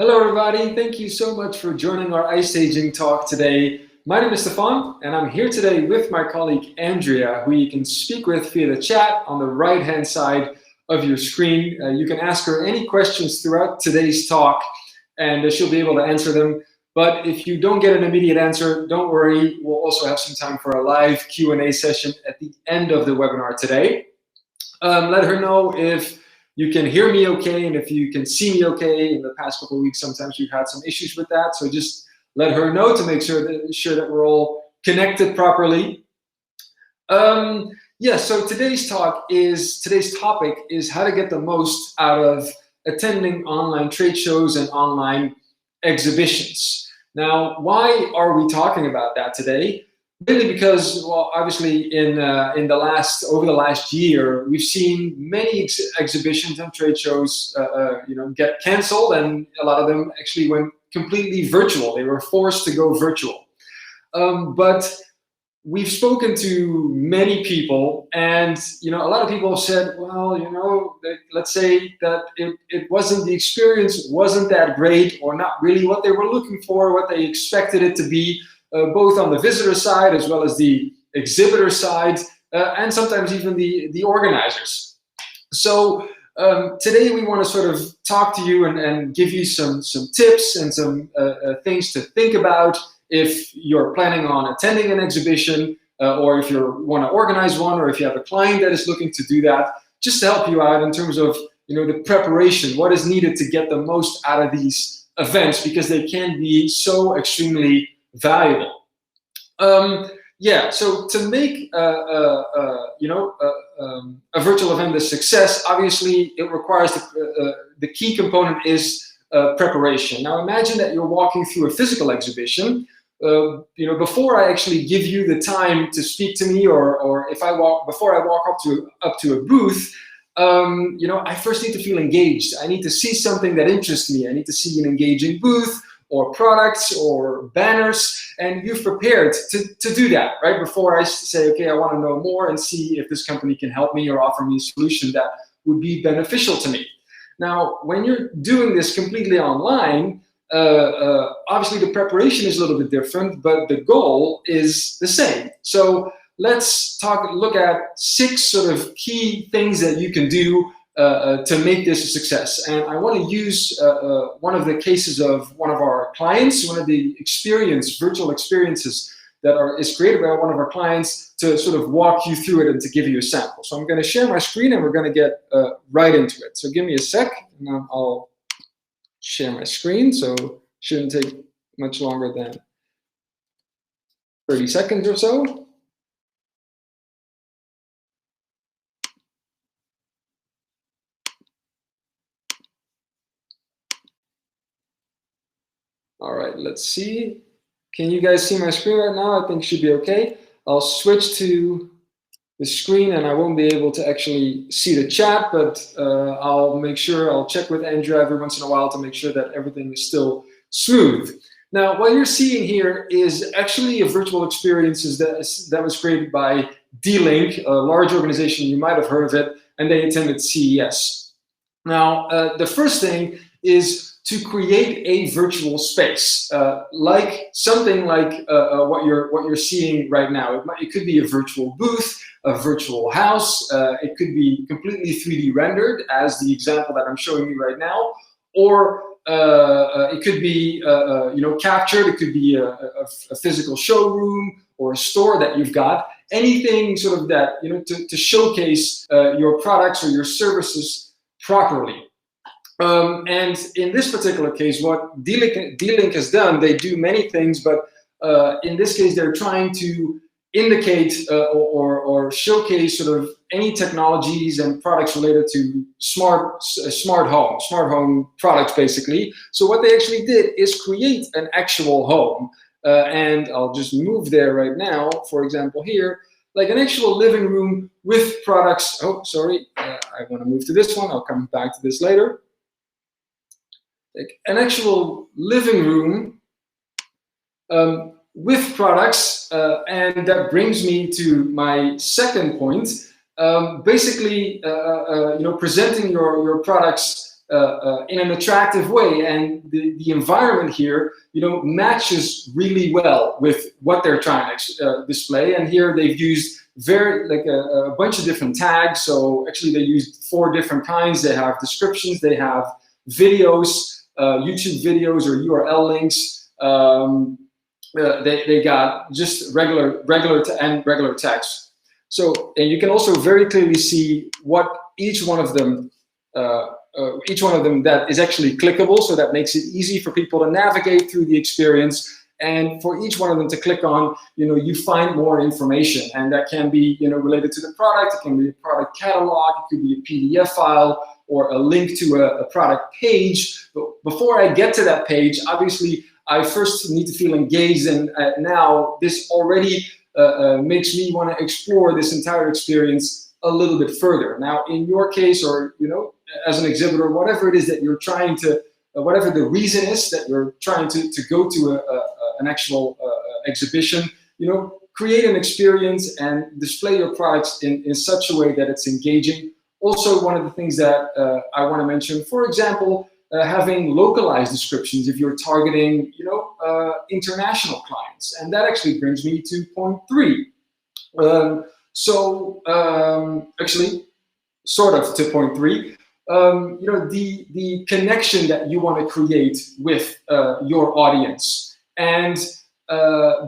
Hello, everybody. Thank you so much for joining our iStaging talk today. My name is Stefan, and I'm here today with my colleague Andrea, who you can speak with via the chat on the right-hand side of your screen. You can ask her any questions throughout today's talk, and she'll be able to answer them. But if you don't get an immediate answer, don't worry. We'll also have some time for a live Q&A session at the end of the webinar today. Let her know if you can hear me okay, and if you can see me okay. In the past couple of weeks, sometimes we've had some issues with that. So just let her know to make sure that we're all connected properly. Yeah, so today's topic is how to get the most out of attending online trade shows and online exhibitions. Now, why are we talking about that today? Really because, well, obviously over the last year, we've seen many exhibitions and trade shows, get canceled, and a lot of them actually went completely virtual. They were forced to go virtual. But we've spoken to many people, and a lot of people have said, well, let's say that the experience wasn't that great, or not really what they were looking for, what they expected it to be. Both on the visitor side as well as the exhibitor side, and sometimes even the organizers. So today we want to sort of talk to you and give you some tips and some things to think about if you're planning on attending an exhibition, or if you want to organize one, or if you have a client that is looking to do that, just to help you out in terms of the preparation, what is needed to get the most out of these events, because they can be so extremely valuable. Yeah, so to make a virtual event a success, obviously it requires the key component is preparation. Now imagine that you're walking through a physical exhibition. Before I actually give you the time to speak to me, or before I walk up to a booth, I first need to feel engaged. I need to see something that interests me. I need to see an engaging booth, or products, or banners, and you've prepared to do that, right? Before I say, okay, I want to know more and see if this company can help me or offer me a solution that would be beneficial to me. Now, when you're doing this completely online, obviously the preparation is a little bit different, but the goal is the same. So let's look at 6 sort of key things that you can do to make this a success. And I want to use one of the cases of one of our clients, one of the virtual experiences that is created by one of our clients, to sort of walk you through it and to give you a sample. So I'm going to share my screen and we're going to get right into it. So give me a sec and then I'll share my screen. So it shouldn't take much longer than 30 seconds or so. All right, let's see. Can you guys see my screen right now? I think it should be okay. I'll switch to the screen and I won't be able to actually see the chat, but I'll check with Andrea every once in a while to make sure that everything is still smooth. Now, what you're seeing here is actually a virtual experience that was created by D-Link, a large organization, you might have heard of it, and they attended CES. Now, the first thing is to create a virtual space, something like what you're seeing right now. It could be a virtual booth, a virtual house. It could be completely 3D rendered, as the example that I'm showing you right now, or it could be captured. It could be a physical showroom or a store that you've got. Anything sort of that to showcase your products or your services properly. And in this particular case, what D-Link has done, they do many things, but in this case, they're trying to indicate or showcase sort of any technologies and products related to smart home products, basically. So what they actually did is create an actual home, and I'll just move there right now. For example, here, like an actual living room with products. Oh, sorry, I want to move to this one. I'll come back to this later. Like an actual living room with products, and that brings me to my second point. Basically, presenting your products in an attractive way, and the environment here, matches really well with what they're trying to display. And here they've used a bunch of different tags. So actually they used 4 different kinds. They have descriptions, they have videos, YouTube videos or URL links. They got just regular text. So, and you can also very clearly see what each one of them that is actually clickable, so that makes it easy for people to navigate through the experience. And for each one of them to click on, you find more information, and that can be, related to the product. It can be a product catalog. It could be a PDF file or a link to a product page. But before I get to that page, obviously, I first need to feel engaged, and now this already makes me want to explore this entire experience a little bit further. Now, in your case, or as an exhibitor, whatever it is that you're trying to, whatever the reason is that you're trying to go to an actual exhibition, create an experience and display your products in such a way that it's engaging. Also, one of the things that I want to mention, for example, having localized descriptions if you're targeting, international clients. And that actually brings me to point 3. Actually, sort of to point 3. The connection that you want to create with your audience. And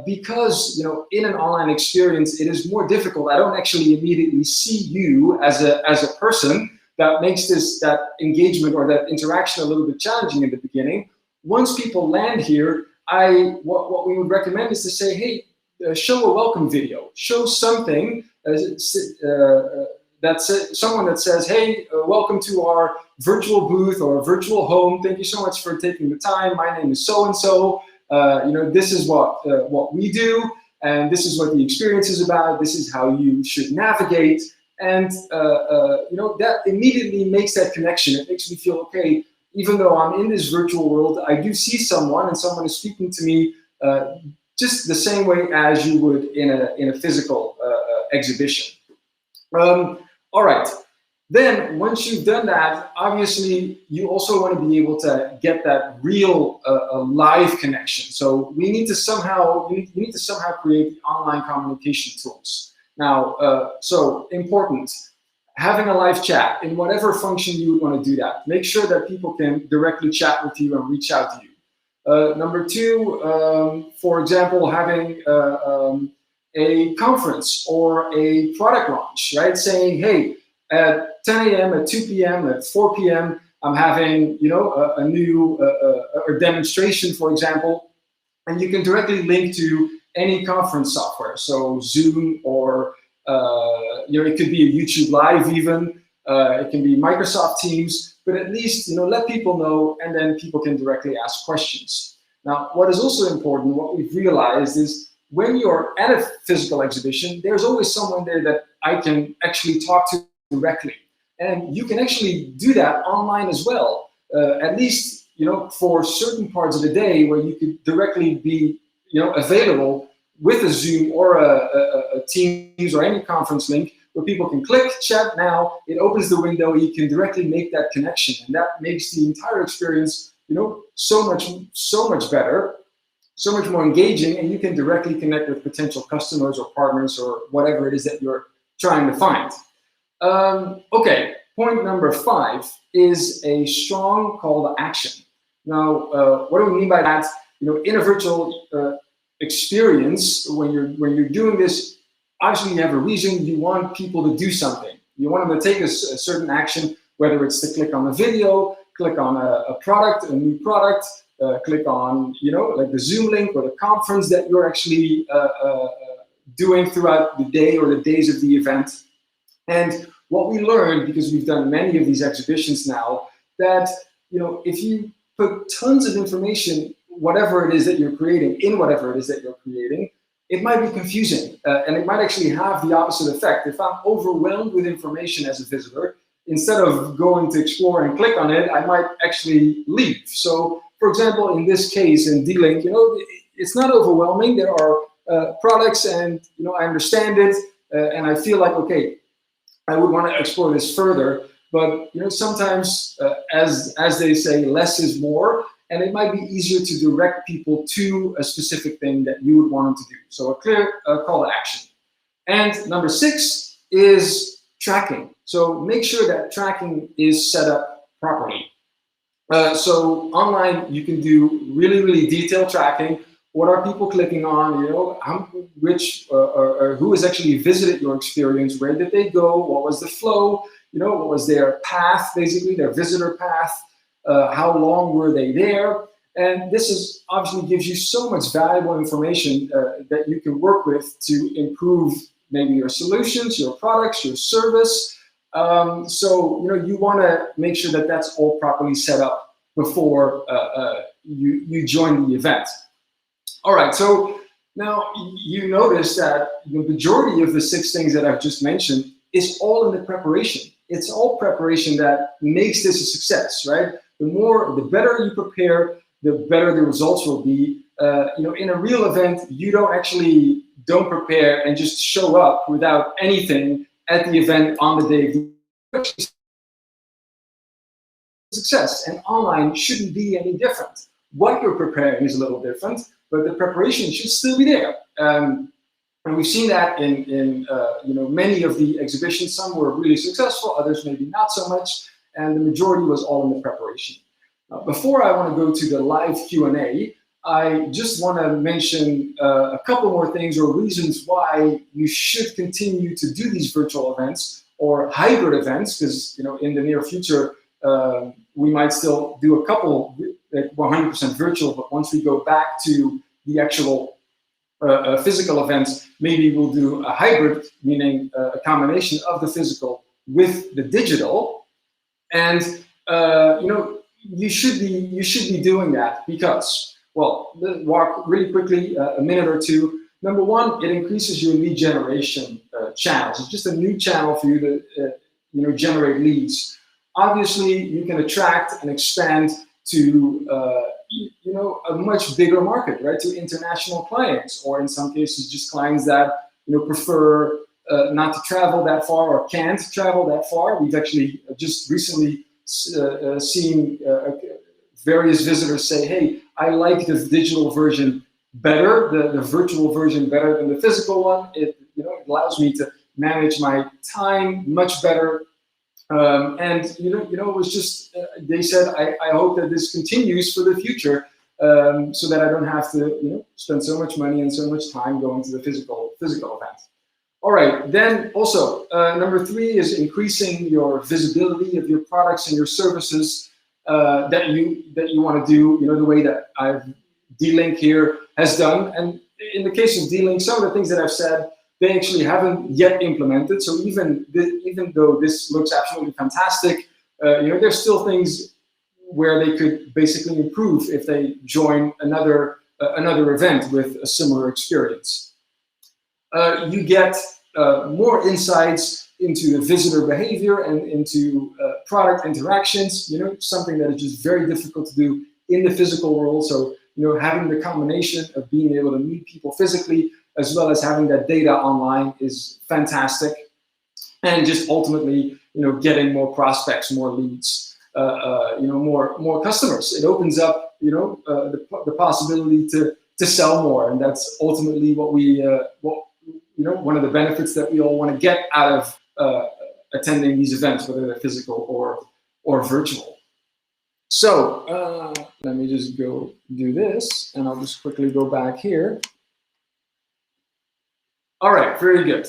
because, in an online experience, it is more difficult. I don't actually immediately see you as a person. That makes that engagement or that interaction a little bit challenging in the beginning. Once people land here, what we would recommend is to say, hey, show a welcome video. Show something that's someone that says, hey, welcome to our virtual booth or virtual home. Thank you so much for taking the time. My name is so-and-so. This is what we do, and this is what the experience is about. This is how you should navigate. And that immediately makes that connection. It makes me feel, okay, even though I'm in this virtual world, I do see someone, and someone is speaking to me just the same way as you would in a physical exhibition. All right. Then once you've done that, obviously you also want to be able to get that real live connection. So we need to somehow create the online communication tools. Now, so important, having a live chat in whatever function you would want to do that. Make sure that people can directly chat with you and reach out to you. Number 2, for example, having a conference or a product launch, right? Saying, hey, at 10 a.m., at 2 p.m., at 4 p.m., I'm having, a new demonstration, for example, and you can directly link to any conference software, so Zoom or it could be a YouTube Live even. It can be Microsoft Teams, but at least let people know, and then people can directly ask questions. Now, what is also important, what we've realized is when you're at a physical exhibition, there's always someone there that I can actually talk to directly, and you can actually do that online as well. At least for certain parts of the day where you could directly be available with a Zoom or a Teams or any conference link where people can click chat now. It opens the window. You can directly make that connection, and that makes the entire experience so much better, so much more engaging, and you can directly connect with potential customers or partners or whatever it is that you're trying to find. Okay, point number 5 is a strong call to action. Now, what do we mean by that? In a virtual experience, when you're doing this, obviously you have a reason. You want people to do something. You want them to take a certain action, whether it's to click on a video, click on a product, a new product, click on like the Zoom link or the conference that you're actually doing throughout the day or the days of the event. And what we learned, because we've done many of these exhibitions now, that if you put tons of information, whatever it is that you're creating, it might be confusing, and it might actually have the opposite effect. If I'm overwhelmed with information as a visitor, instead of going to explore and click on it, I might actually leave. So, for example, in this case, in D-Link, it's not overwhelming. There are products, and I understand it, and I feel like, okay, I would want to explore this further. but sometimes, as they say, less is more, and it might be easier to direct people to a specific thing that you would want them to do. So a clear call to action. And number 6 is tracking. So make sure that tracking is set up properly. So online, you can do really, really detailed tracking. What are people clicking on? Who has actually visited your experience? Where did they go? What was the flow? What was their path, basically, their visitor path? How long were they there? And this is obviously gives you so much valuable information that you can work with to improve maybe your solutions, your products, your service. So you want to make sure that that's all properly set up before you join the event. All right, so now you notice that the majority of the 6 things that I've just mentioned is all in the preparation. It's all preparation that makes this a success, right? The better you prepare, the better the results will be. In a real event, you don't prepare and just show up without anything at the event on the day of the success. And online shouldn't be any different. What you're preparing is a little different, but the preparation should still be there. And we've seen that in many of the exhibitions. Some were really successful, others maybe not so much, and the majority was all in the preparation. Before I want to go to the live Q&A, I just want to mention a couple more things or reasons why you should continue to do these virtual events or hybrid events, because in the near future we might still do a couple 100% virtual, but once we go back to the actual physical events, maybe we'll do a hybrid, meaning a combination of the physical with the digital. And you should be doing that because, well, walk really quickly, a minute or two. Number 1, it increases your lead generation channels. It's just a new channel for you to generate leads. Obviously, you can attract and expand to a much bigger market, right? To international clients, or in some cases, just clients that prefer not to travel that far or can't travel that far. We've actually just recently seen various visitors say, "Hey, I like the digital version better, the virtual version better than the physical one. It allows me to manage my time much better." And it was just they said, I hope that this continues for the future, so that I don't have to spend so much money and so much time going to the physical event. All right, then also number 3 is increasing your visibility of your products and your services that you want to do the way that D-Link here has done. And in the case of D-Link, some of the things that I've said, they actually haven't yet implemented. So even though this looks absolutely fantastic, there's still things where they could basically improve if they join another event with a similar experience. You get more insights into the visitor behavior and into product interactions. Something that is just very difficult to do in the physical world. So having the combination of being able to meet people physically as well as having that data online is fantastic. And just ultimately, getting more prospects, more leads, more customers. It opens up, the possibility to sell more, and that's ultimately what one of the benefits that we all want to get out of attending these events, whether they're physical or virtual. So let me just go do this, and I'll just quickly go back here. All right, very good.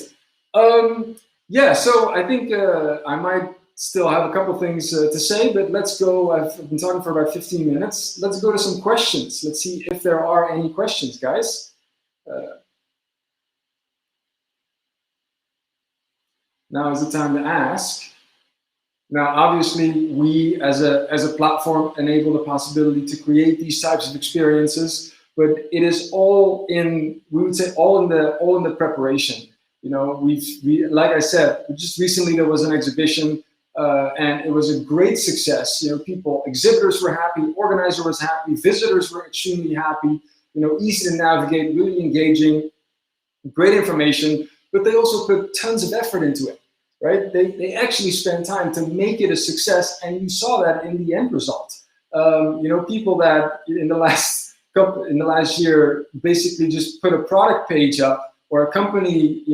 Yeah, so I think I might still have a couple things to say, but let's go. I've been talking for about 15 minutes. Let's go to some questions. Let's see if there are any questions, guys. Now is the time to ask. Now, obviously, we as a platform enable the possibility to create these types of experiences, but it is all in, we would say, all in the preparation. Like I said, just recently there was an exhibition, and it was a great success. Exhibitors were happy, organizer was happy, visitors were extremely happy. Easy to navigate, really engaging, great information, but they also put tons of effort into it. right? They actually spend time to make it a success, and you saw that in the end result. People that in the last year basically just put a product page up or a company,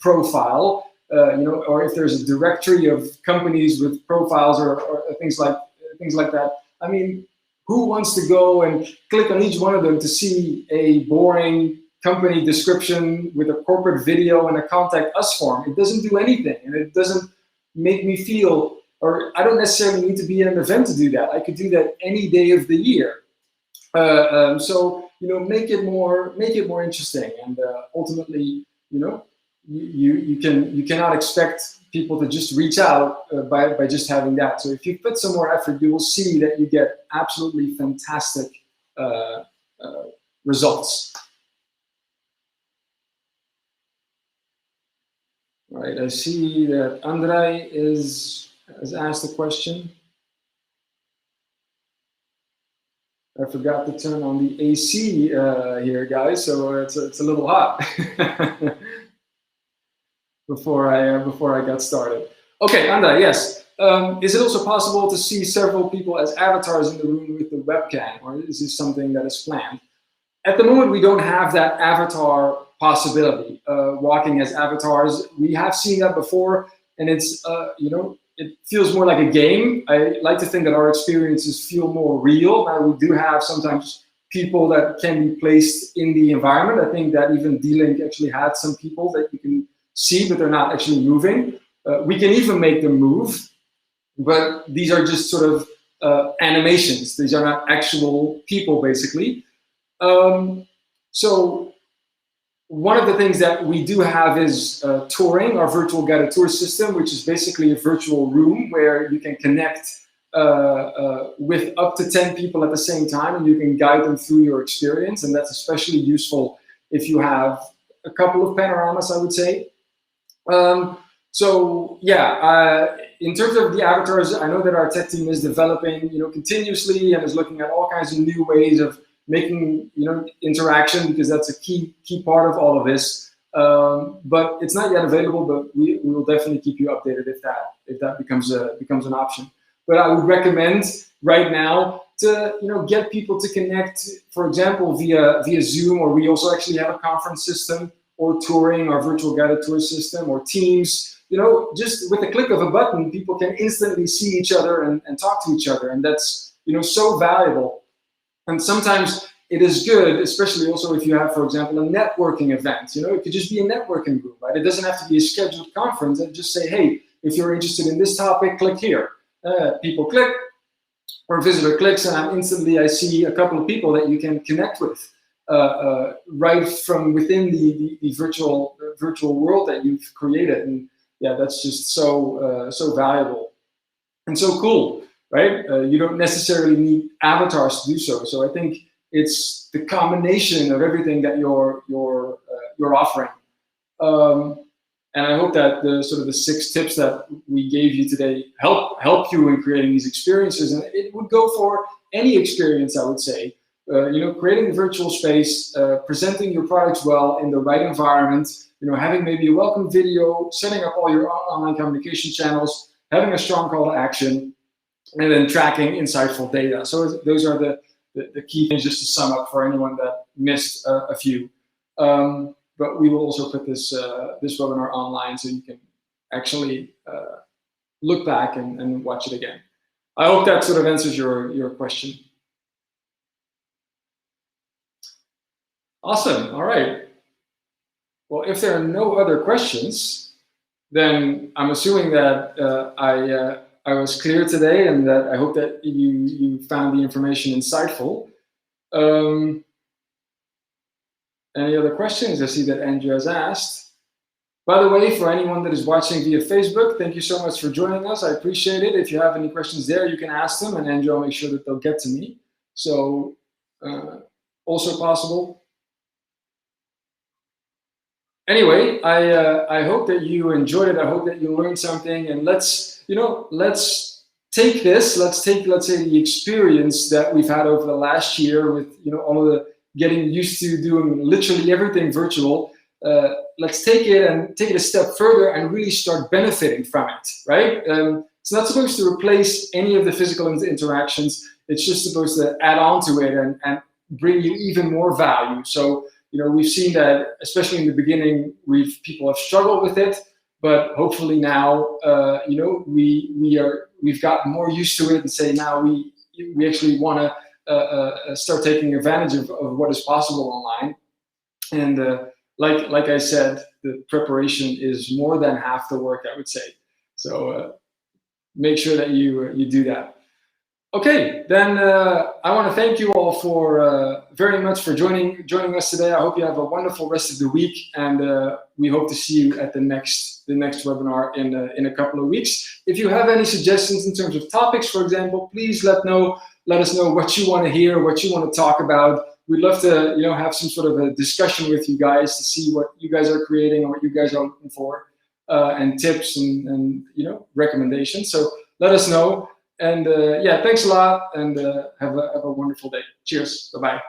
profile, or if there's a directory of companies with profiles or things like that. I mean, who wants to go and click on each one of them to see a boring company description with a corporate video and a contact us form? It doesn't do anything, and it doesn't make me feel, or I don't necessarily need to be at an event to do that. I could do that any day of the year. So make it more interesting, and ultimately, you cannot expect people to just reach out by just having that. So if you put some more effort, you will see that you get absolutely fantastic results. All right, I see that Andrei has asked a question. I forgot to turn on the AC here, guys, so it's a little hot before I got started. Okay, Andrei, yes. Is it also possible to see several people as avatars in the room with the webcam, or is this something that is planned? At the moment, we don't have that avatar possibility, walking as avatars. We have seen that before, and it's, it feels more like a game. I like to think that our experiences feel more real. Now, we do have sometimes people that can be placed in the environment. I think that even D-Link actually had some people that you can see, but they're not actually moving. We can even make them move, but these are just sort of animations. These are not actual people, basically. So one of the things that we do have is touring, our virtual guided tour system, which is basically a virtual room where you can connect with up to 10 people at the same time, and you can guide them through your experience. And that's especially useful if you have a couple of panoramas, I would say. So yeah, in terms of the avatars, I know that our tech team is developing, continuously, and is looking at all kinds of new ways of making interaction, because that's a key part of all of this. But it's not yet available, but we will definitely keep you updated if that becomes an option. But I would recommend right now to get people to connect, for example, via Zoom, or we also actually have a conference system, or touring, our virtual guided tour system, or Teams. Just with the click of a button, people can instantly see each other and talk to each other, and that's so valuable. And sometimes it is good, especially also if you have, for example, a networking event. It could just be a networking group, right? It doesn't have to be a scheduled conference. And just say, hey, if you're interested in this topic, click here. People click, or a visitor clicks, and I see a couple of people that you can connect with right from within the virtual world that you've created. And yeah, that's just so valuable and so cool. Right? You don't necessarily need avatars to do so. So I think it's the combination of everything that you're offering. And I hope that the 6 tips that we gave you today help you in creating these experiences. And it would go for any experience, I would say. Creating a virtual space, presenting your products well in the right environment. Having maybe a welcome video, setting up all your online communication channels, having a strong call to action, and then tracking insightful data. So those are the key things, just to sum up for anyone that missed a few. But we will also put this webinar online, so you can actually look back and watch it again. I hope that sort of answers your question. Awesome. All right. Well, if there are no other questions, then I'm assuming that I was clear today, and that I hope that you found the information insightful. Any other questions? I see that Andrew has asked. By the way, for anyone that is watching via Facebook, thank you so much for joining us. I appreciate it. If you have any questions there, you can ask them, and Andrew will make sure that they'll get to me. So also possible. Anyway, I hope that you enjoyed it. I hope that you learned something, and let's take this. Let's say the experience that we've had over the last year with all of the getting used to doing literally everything virtual. let's take it a step further and really start benefiting from it, right? It's not supposed to replace any of the physical interactions. It's just supposed to add on to it and bring you even more value. So, we've seen that, especially in the beginning, people have struggled with it, but hopefully now, we've gotten more used to it, and say now we actually want to start taking advantage of what is possible online. And like I said, the preparation is more than half the work, I would say. So make sure that you do that. Okay, then I want to thank you all for very much for joining us today. I hope you have a wonderful rest of the week, and we hope to see you at the next webinar in a couple of weeks. If you have any suggestions in terms of topics, for example, please let us know what you want to hear, what you want to talk about. We'd love to have some sort of a discussion with you guys to see what you guys are creating and what you guys are looking for, and tips and recommendations. So let us know. And yeah, thanks a lot, and have a wonderful day. Cheers. Bye-bye.